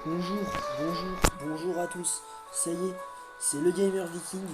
Bonjour, bonjour à tous. Ça y est, c'est le Gamer Viking.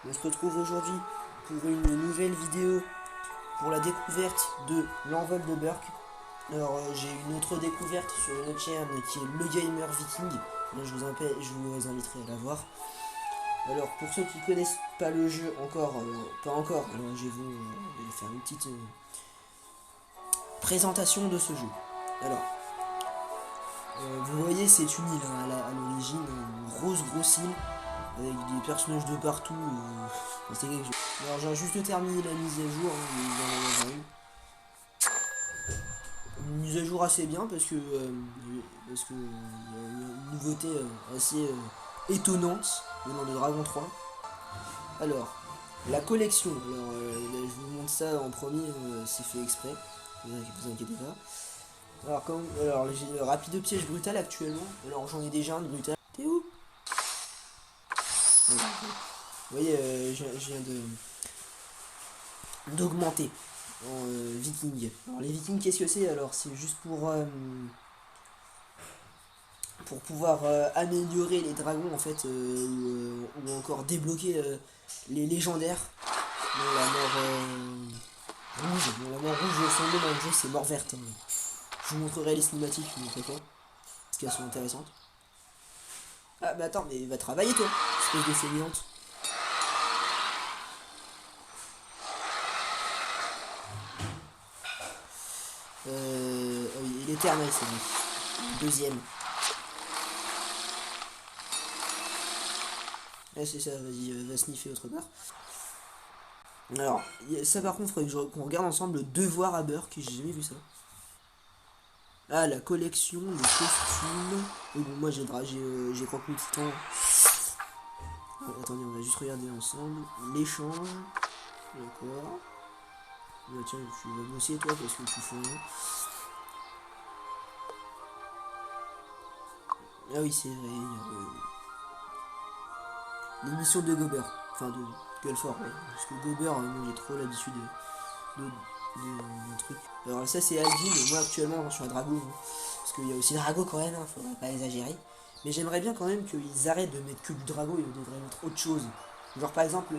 On se retrouve aujourd'hui pour une nouvelle vidéo pour la découverte de l'envol de Burke. Alors j'ai une autre découverte sur une autre chaîne qui est le Gamer Viking. Là, je vous inviterai à la voir. Alors pour ceux qui connaissent pas le jeu encore, pas encore, alors je vais faire une petite présentation de ce jeu. Alors vous voyez, c'est une île hein, à l'origine, une grosse île avec des personnages de partout. Enfin, alors j'ai juste terminé la mise à jour, hein, une mise à jour assez bien parce que y a une nouveauté assez étonnante venant de Dragon 3. Alors la collection, alors là, je vous montre ça en premier, c'est fait exprès, vous inquiétez pas. Alors j'ai le rapide piège brutal actuellement, alors j'en ai déjà un de brutal. T'es où? Vous voyez, je viens de d'augmenter en viking. Alors les vikings, qu'est-ce que c'est? Alors c'est juste pour pouvoir améliorer les dragons en fait, ou encore débloquer les légendaires. Bon, la mort rouge, bon, la mort rouge, son nom dans le jeu c'est mort verte. Hein. Je vous montrerai les cinématiques, vous préférez, parce qu'elles sont intéressantes. Ah mais attends, mais va travailler toi, espèce de fainéante. Oh oui, il est éternel c'est lui. Deuxième. Ah c'est ça, vas-y, va sniffer autre part. Alors, ça par contre, faudrait qu'on regarde ensemble le devoir à Burke, j'ai jamais vu ça. Ah, la collection de costumes. Oui, bon, moi j'ai croqué tout le temps. Attendez, on va juste regarder ensemble. L'échange. D'accord. Bah, tiens, tu vas bosser toi parce que tu fais rien. Ah oui, c'est vrai. L'émission de Gober. Enfin, de Guilford, ouais. Parce que Gober, moi j'ai trop l'habitude de trucs. Alors ça c'est Alvin, mais moi actuellement je suis un Drago. Hein. Parce qu'il y a aussi Drago quand même, hein, faudrait pas exagérer. Mais j'aimerais bien quand même qu'ils arrêtent de mettre que du Drago et ils devraient mettre autre chose. Genre par exemple,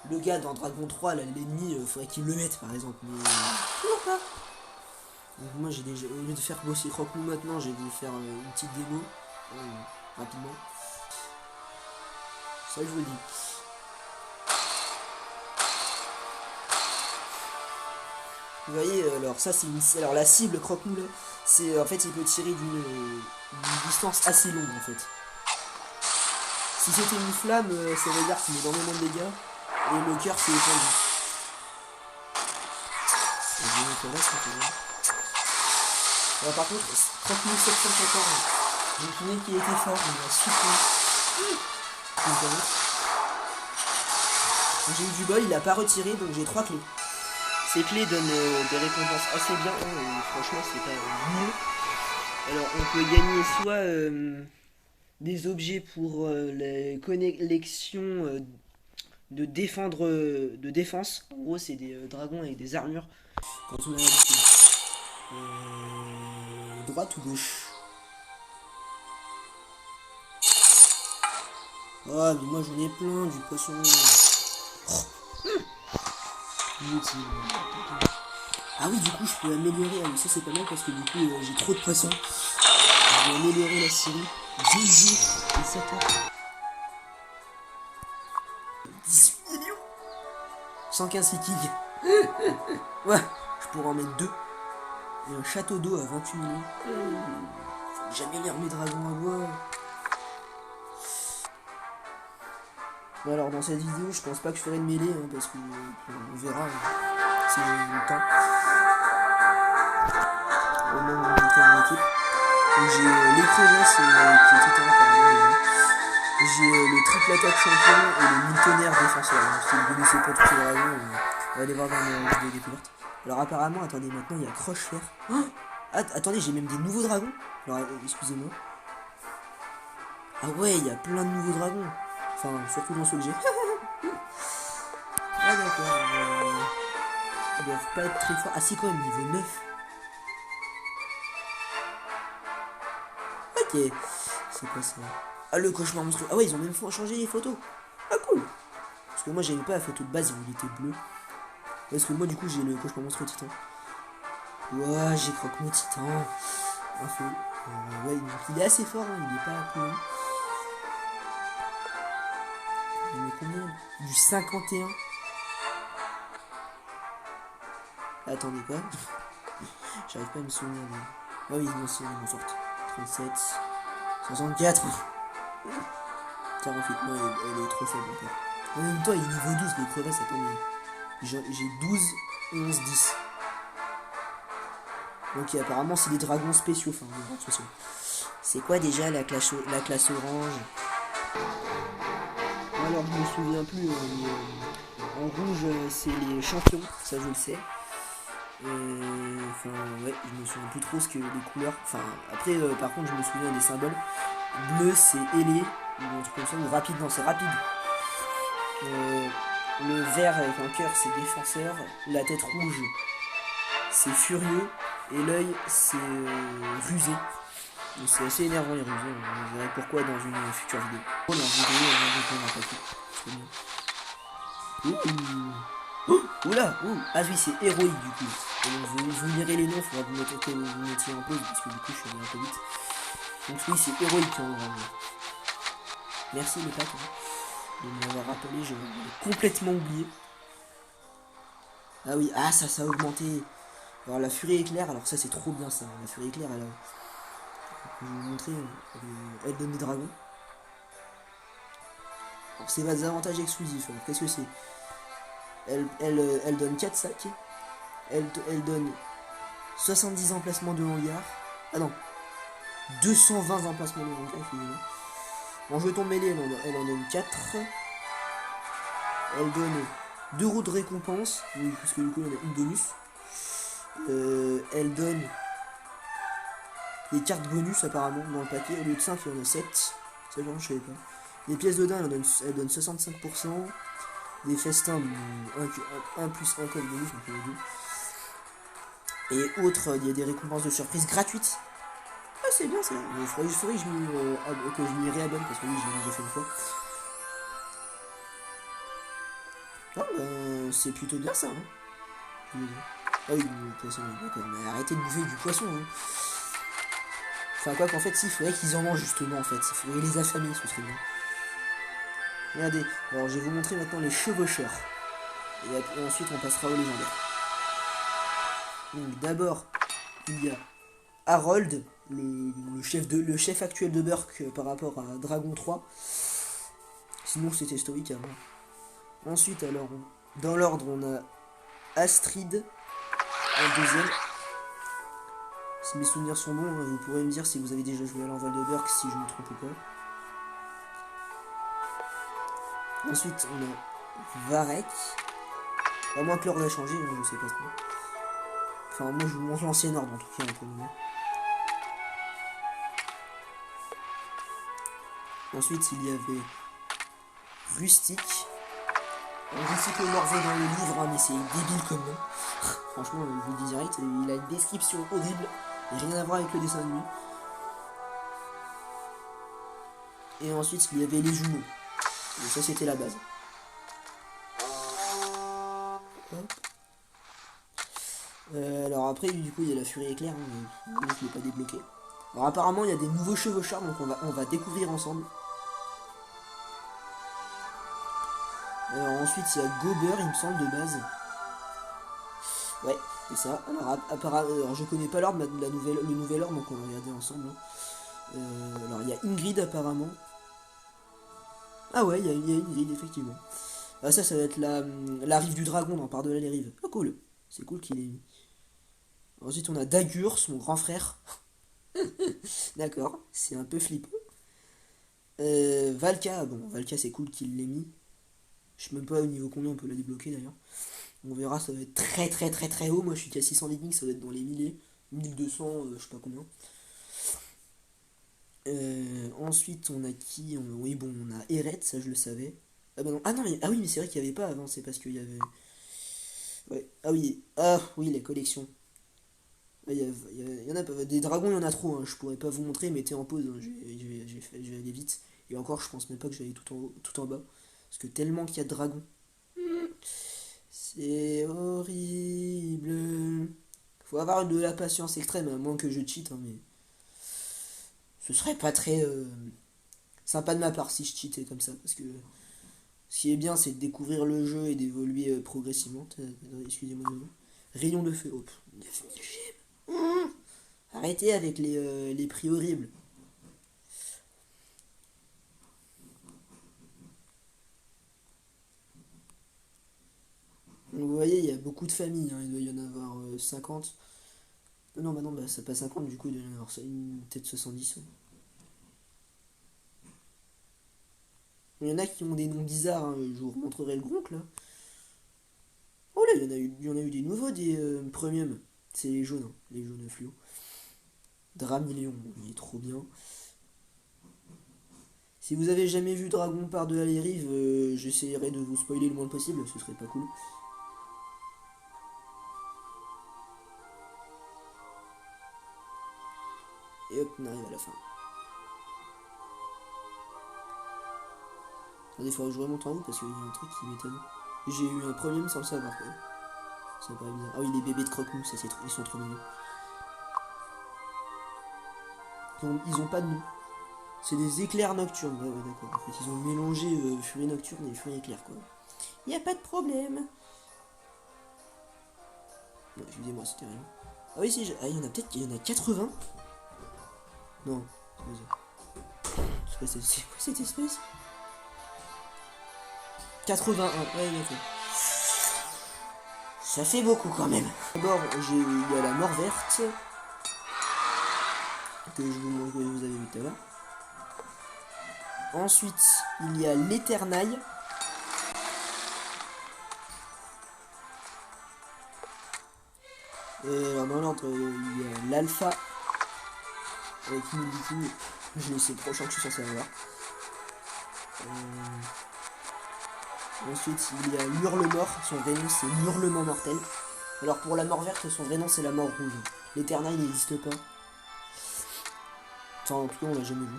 le gars dans Dragon 3, l'ennemi, faudrait qu'il le mette par exemple. Mais toujours pas. Donc moi j'ai déjà, au lieu de faire bosser Croque-Nous maintenant, j'ai dû faire une petite démo. Rapidement. Ça je vous le dis. Vous voyez, alors ça c'est une. Alors la cible croque-nous là, c'est en fait il peut tirer d'une distance assez longue en fait. Si c'était une flamme, ça veut dire qu'il met énormément de dégâts et le cœur s'est étendu. Alors, par contre, croque-nous 714. Je me souviens qu'il était fort, mais il a super. J'ai eu du bol, il a pas retiré donc j'ai 3 clés. Ces clés donnent des récompenses assez bien, hein, franchement c'est pas mieux. Alors on peut gagner soit des objets pour les collections de défense. En gros c'est des dragons avec des armures quand on a l'habitude. Droite ou gauche? Ah mais moi j'en ai plein du poisson. Inutile. Ah oui, du coup, je peux améliorer. Ah, mais ça, c'est pas mal parce que du coup, j'ai trop de poissons. Je vais améliorer la série. 10 jours et 7 heures. 18 millions. 115 vikings. Ouais, je pourrais en mettre 2. Et un château d'eau à 28 millions. J'améliore mes dragons à bois. Bon, alors, dans cette vidéo, je pense pas que je ferai une mêlée hein, parce que on verra si j'ai le temps. Au moment où on est en équipe. Donc j'ai l'écrevisse qui est tout en apparemment. J'ai le triple attaque champion et le miltonnaire défenseur. Donc si vous connaissez pas tous ces dragons, allez voir dans mes vidéos découvertes. Alors apparemment, attendez, maintenant il y a Croche-Fer. Oh attendez, j'ai même des nouveaux dragons. Alors excusez-moi. Ah ouais, il y a plein de nouveaux dragons. Enfin, surtout dans ceux que j'ai. Ah d'accord. Ils doivent pas être très forts. Ah si quand même, niveau 9. Ah Ok. C'est quoi ça? Ah, le cauchemar monstrueux. Ah ouais, ils ont même changé les photos. Ah, cool. Parce que moi, j'avais pas la photo de base, il était bleu. Parce que moi, du coup, j'ai le cauchemar monstrueux titan. Ouais, j'ai croque-mot titan. Info. Ouais, donc il est assez fort, hein, il est pas plus loin. On est combien? Du 51. Attendez quoi? J'arrive pas à me souvenir. Mais... Ah oui, non, c'est une forte. 37. 64. 48. Non, elle est trop faible encore. En même temps, il est niveau 12, les crevasses, attendez. J'ai 12, 11, 10. Ok, apparemment, c'est des dragons spéciaux. Enfin, des dragons spéciaux. C'est quoi déjà la classe orange? Alors, je me souviens plus. En rouge, c'est les champions, ça je le sais. Enfin, ouais, je me souviens plus trop ce que les couleurs. Enfin, après, par contre, je me souviens des symboles. Bleu, c'est ailé, ou un truc comme ça, ou rapide, non, c'est rapide. Le vert avec un cœur, c'est défenseur. La tête rouge, c'est furieux. Et l'œil, c'est rusé. Donc c'est assez énervant les rusés. On verra pourquoi dans une future vidéo. Oh, la vidéo, on va oula, ah oui, c'est héroïque du coup. Et donc, vous lirez les noms, il faudra que vous mettiez en pause parce que du coup je suis allé un peu vite. Donc oui, c'est héroïque hein, vraiment. Merci les pattes hein, de m'avoir rappelé, j'ai complètement oublié. Ah oui, ah ça a augmenté. Alors la furie éclair, alors ça c'est trop bien ça. La furie éclair, elle a... Je vais vous montrer, elle donne des dragons. Alors c'est des avantages exclusifs. Qu'est-ce que c'est? Elle donne 4 sacs. Elle donne 70 emplacements de hangar. Ah non, 220 emplacements de hangar, excusez-moi. En jeton mêlé, elle en donne 4. Elle donne 2 roues de récompense. Oui, parce que du coup, il y en a une bonus. Elle donne des cartes bonus apparemment dans le paquet. Au lieu de 5, il y en a 7. Ça, je savais pas. Les pièces de dinde, elle donne 65%. Des festins, 1 plus 1 code bonus, donc les deux. Et autres, il y a des récompenses de surprise gratuites. Ah, c'est bien ça. Il faudrait que je m'y réabonne parce que oui, j'ai déjà fait une fois. Ah, c'est plutôt bien ça. Hein. Ah oui, le poisson, d'accord. Mais arrêtez de bouffer du poisson. Hein. Enfin, quoi qu'en fait, il faudrait qu'ils en mangent justement. En fait, il faudrait les affamer, ce serait bien. Regardez, alors je vais vous montrer maintenant les chevaucheurs. Et ensuite, on passera au légendaire. Donc, d'abord, il y a Harold, le chef actuel de Burk par rapport à Dragon 3. Sinon, c'était historique avant. Ensuite, alors, dans l'ordre, on a Astrid en deuxième. Si mes souvenirs sont bons, vous pourrez me dire si vous avez déjà joué à l'envol de Burk, si je me trompe ou pas. Ensuite, on a Varek. À moins que l'ordre a changé, je sais pas trop. Enfin, moi, je vous montre l'ancien ordre en tout cas, entre nous. Ensuite, il y avait Rustic. Je sais que le Norvège dans le livre, hein, mais c'est débile comme nom. Franchement, je vous le dis direct, il a une description horrible. Et rien à voir avec le dessin de lui. Et ensuite, il y avait les jumeaux. Et ça, c'était la base. Alors après, du coup, il y a la furie éclair. Hein, mais je ne l'ai pas débloqué. Alors apparemment, il y a des nouveaux chevauchards, donc on va découvrir ensemble. Ensuite, il y a Gober, il me semble, de base. Ouais, c'est ça. Alors, je connais pas l'ordre, le nouvel ordre, donc on va regarder ensemble. Hein. Alors, il y a Ingrid, apparemment. Ah ouais, il y a Ingrid, effectivement. Ah, ça va être la rive du dragon dans Par-delà les rives. Ah, cool. C'est cool qu'il ait mis. Ensuite, on a Dagur, son grand frère. D'accord, c'est un peu flippant. Valka, bon, Valka, c'est cool qu'il l'ait mis. Je sais même pas au niveau combien on peut la débloquer d'ailleurs. On verra, ça va être très très très très haut. Moi je suis qu'à 600 d'énigmes, ça va être dans les milliers. 1200, je sais pas combien. Ensuite on a qui oui bon, on a Eret, ça je le savais. Ah bah non, ah non mais, ah oui mais c'est vrai qu'il n'y avait pas avant, c'est parce qu'il y avait... Ouais, ah oui, les collections. Il y en a pas. Des dragons, il y en a trop. Hein. Je pourrais pas vous montrer, mettez en pause. Hein. Je vais aller vite. Et encore, je pense même pas que je vais aller tout en bas. Parce que tellement qu'il y a de dragons. C'est horrible. Faut avoir de la patience extrême, à moins que je cheat. Hein, mais ce serait pas très sympa de ma part si je cheatais comme ça. Parce que ce qui est bien, c'est de découvrir le jeu et d'évoluer progressivement. Excusez-moi. Rayon de feu. Oh, 9000 gemmes. Arrêtez avec les prix horribles. Donc, vous voyez, il y a beaucoup de familles. Hein. Il doit y en avoir 50. Non, bah non, bah ça passe 50, du coup, il doit y en avoir peut-être 70. Ouais. Il y en a qui ont des noms bizarres. Hein. Je vous remontrerai le gronk là. Oh là, il y en a eu des nouveaux, des premium. C'est les jaunes, hein, les jaunes fluo. Dramillion, il est trop bien. Si vous avez jamais vu Dragon par-delà les rives, j'essaierai de vous spoiler le moins possible, ce serait pas cool. Et hop, on arrive à la fin. Attendez, il faudra que je remonte en haut parce qu'il y a un truc qui m'étonne. J'ai eu un problème sans le savoir, quoi. Ça paraît bizarre. Ah oui, les bébés de croque-mou, ça c'est ils sont trop mignons. Ils ont pas de nom. C'est des éclairs nocturnes. Ah ouais, d'accord. En fait, ils ont mélangé furie nocturne et furie éclair, quoi. Y a pas de problème. Non, excusez-moi, c'était rien. Ah oui, si, il y en a peut-être, il y en a 80. Non, c'est quoi cette espèce? 81, ouais, d'accord. Ça fait beaucoup quand même. D'abord, il y a la mort verte. Que vous avez vu tout à l'heure. Ensuite, il y a l'éternail. Alors dans l'ordre, il y a l'alpha avec une viking. Je le sais, le prochain que je suis censé avoir. Ensuite, il y a l'hurle-mort. Son vrai nom, c'est l'hurlement mortel. Alors pour la mort verte, son vrai nom, c'est la mort rouge. L'éternail n'existe pas. Enfin, en tout cas, on l'a jamais vu.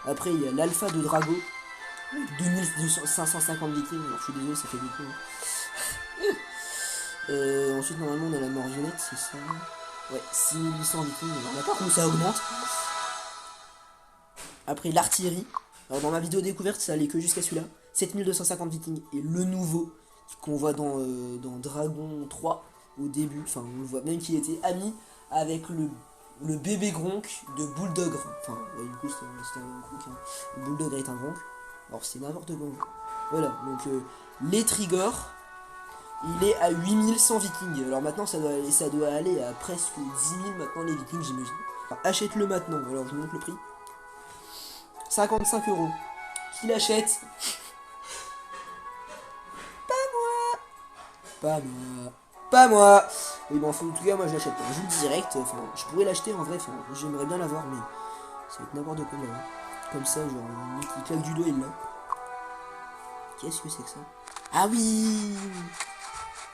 Après, il y a l'alpha de Drago. 2550 vikings. Alors, je suis désolé, ça fait beaucoup. Hein. Ensuite, normalement, on a la mort violette, c'est ça. Ouais, 6800 vikings. Alors, là, par contre, ça augmente. Après, l'artillerie. Alors, dans ma vidéo découverte, ça allait que jusqu'à celui-là. 7250 vikings. Et le nouveau, qu'on voit dans Dragon 3 au début. Enfin, on le voit même qu'il était ami avec le bébé Gronk de Bulldog. Enfin, ouais, du coup, c'était un Gronk. Hein. Le Bulldog est un Gronk. Alors, c'est n'importe quoi. Voilà, donc les Trigor, il est à 8100 vikings. Alors maintenant, ça doit aller à presque 10 000 maintenant, les vikings, j'imagine. Enfin, achète-le maintenant. Alors, je vous montre le prix. 55 €. Qui l'achète? Pas moi. Pas moi. Oui, bon, en tout cas, moi je l'achète pas. Je vous le dis direct. Enfin, je pourrais l'acheter en vrai. Enfin, j'aimerais bien l'avoir, mais ça va être n'importe quoi là. Comme ça, genre, le mec qui claque du doigt, il l'a. Qu'est-ce que c'est que ça? Ah oui,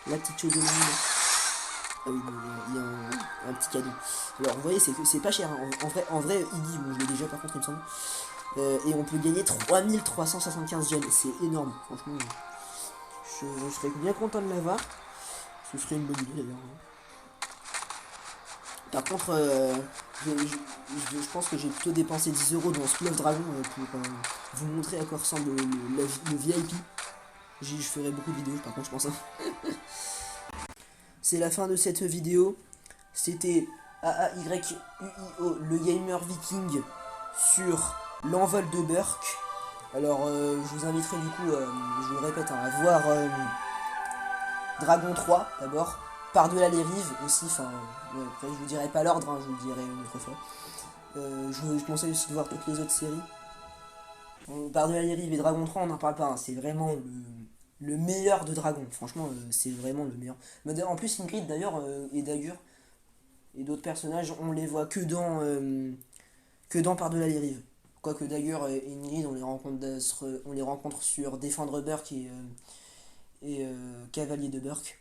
la petite chose de monde. Ah oui, il y a un petit cadeau. Alors, vous voyez, c'est pas cher. Hein. En vrai, Iggy, bon, je l'ai déjà par contre, il me semble. Et on peut gagner 3375 gemmes. C'est énorme, franchement. Je serais bien content de l'avoir. Ce serait une bonne idée d'ailleurs. Par contre, je pense que j'ai plutôt dépensé 10 € dans School of Dragon pour vous montrer à quoi ressemble le VIP. Je ferai beaucoup de vidéos par contre, je pense. Hein. C'est la fin de cette vidéo. C'était AAYUIO, le gamer viking, sur l'envol de Burk. Alors, je vous inviterai du coup, je vous le répète, hein, à voir Dragon 3 d'abord. Par-delà les rives aussi, enfin, ouais, après je vous dirai pas l'ordre, hein, je vous le dirai une autre fois. Je vous conseille aussi de voir toutes les autres séries. Par-delà les rives et Dragon 3, on n'en parle pas, hein, c'est vraiment le meilleur de Dragon, franchement, c'est vraiment le meilleur. Mais en plus, Ingrid d'ailleurs, et Dagur, et d'autres personnages, on les voit que dans Par-delà les rives. Quoique Dagur et Ingrid, on les rencontre sur Défendre Burk et Cavalier de Burk.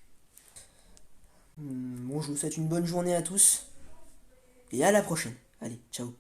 Bon, je vous souhaite une bonne journée à tous et à la prochaine. Allez, ciao.